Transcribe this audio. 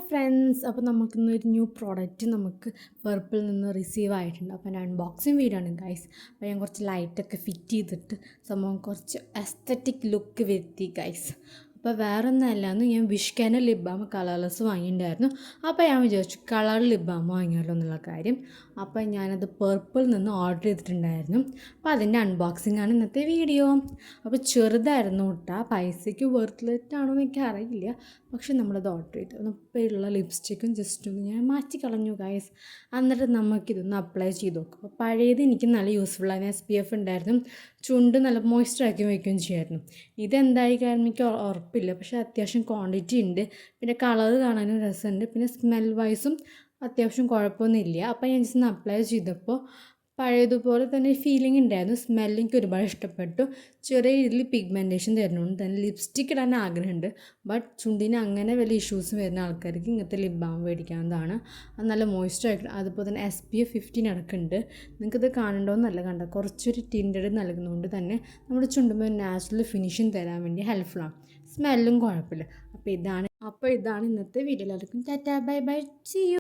Friends, അപ്പോൾ നമുക്കിന്നൊരു new product നമുക്ക് പർപ്പിൾ നിന്ന് റിസീവ് ആയിട്ടുണ്ട്. അപ്പോൾ ഞാൻ അൺബോക്സിങ് വീഡിയോ ആണ് ഗൈസ്. അപ്പോൾ ഞാൻ കുറച്ച് ലൈറ്റൊക്കെ ഫിറ്റ് ചെയ്തിട്ട് സംഭവം കുറച്ച് എസ്തറ്റിക് ലുക്ക് വരുത്തി ഗൈസ്. അപ്പോൾ വേറെ ഒന്നല്ലാന്ന് ഞാൻ വിഷ്കാൻ്റെ ലിപ് ബാം കളർലെസ് വാങ്ങിയിട്ടുണ്ടായിരുന്നു. അപ്പോൾ ഞാൻ വിചാരിച്ചു കളർ ലിപ് ബാം വാങ്ങിയാലോ എന്നുള്ള കാര്യം. അപ്പോൾ ഞാനത് പർപ്പിൾ നിന്ന് ഓർഡർ ചെയ്തിട്ടുണ്ടായിരുന്നു. അപ്പോൾ അതിൻ്റെ അൺബോക്സിംഗ് ആണ് ഇന്നത്തെ വീഡിയോ. അപ്പോൾ ചെറുതായിരുന്നു കേട്ടോ, പൈസയ്ക്ക് വെർത്ത്ലെറ്റാണോ എന്ന് എനിക്ക് അറിയില്ല. പക്ഷെ നമ്മളത് ഓർഡർ ചെയ്തു. ഇപ്പോൾ ഉള്ള ലിപ്സ്റ്റിക്കും ജസ്റ്റ് ഒന്ന് ഞാൻ മാറ്റി കളഞ്ഞു ഗൈസ്. എന്നിട്ട് നമുക്കിതൊന്ന് അപ്ലൈ ചെയ്ത് നോക്കും. അപ്പോൾ പഴയത് എനിക്ക് നല്ല യൂസ്ഫുള്ളാണ്. SPF ഉണ്ടായിരുന്നു, ചുണ്ട് നല്ല മോയ്സ്ചറാക്കി വയ്ക്കുകയും ചെയ്യായിരുന്നു. ഇതെന്തായി കാരണം എനിക്ക് ഉറപ്പില്ല, പക്ഷേ അത്യാവശ്യം ക്വാണ്ടിറ്റി ഉണ്ട്. പിന്നെ കളർ കാണാനും രസമുണ്ട്. പിന്നെ സ്മെൽ വൈസും അത്യാവശ്യം കുഴപ്പമൊന്നുമില്ല. അപ്പോൾ ഞാൻ ജസ്റ്റ് ഒന്ന് അപ്ലൈ ചെയ്തപ്പോൾ പഴയതുപോലെ തന്നെ ഫീലിംഗ് ഉണ്ടായിരുന്നു. സ്മെല്ല് എനിക്ക് ഒരുപാട് ഇഷ്ടപ്പെട്ടു. ചെറിയ രീതിയിൽ പിഗ്മെൻറ്റേഷൻ തരുന്നുണ്ട്. തന്നെ ലിപ്സ്റ്റിക്ക് ഇടാൻ ആഗ്രഹമുണ്ട്. ബട്ട് ചുണ്ടിന് അങ്ങനെ വലിയ ഇഷ്യൂസ് വരുന്ന ആൾക്കാർക്ക് ഇങ്ങനത്തെ ലിപ് ബാം മേടിക്കാവുന്നതാണ്. അത് നല്ല മോയ്സ്ചറായിട്ട്, അതുപോലെ തന്നെ SPF 15 അടക്കമുണ്ട്. നിങ്ങൾക്കിത് കാണണ്ടോന്നല്ല, കണ്ട കുറച്ചൊരു ടിൻറ്റഡ് നൽകുന്നതുകൊണ്ട് തന്നെ നമ്മുടെ ചുണ്ടുമ്പോൾ നാച്ചുറൽ ഫിനിഷിങ് തരാൻ വേണ്ടി ഹെൽപ്ഫുള്ളാണ്. സ്മെല്ലും കുഴപ്പമില്ല. അപ്പോൾ ഇതാണ് ഇന്നത്തെ വീഡിയോ. എല്ലാവർക്കും tata bye bye, see U.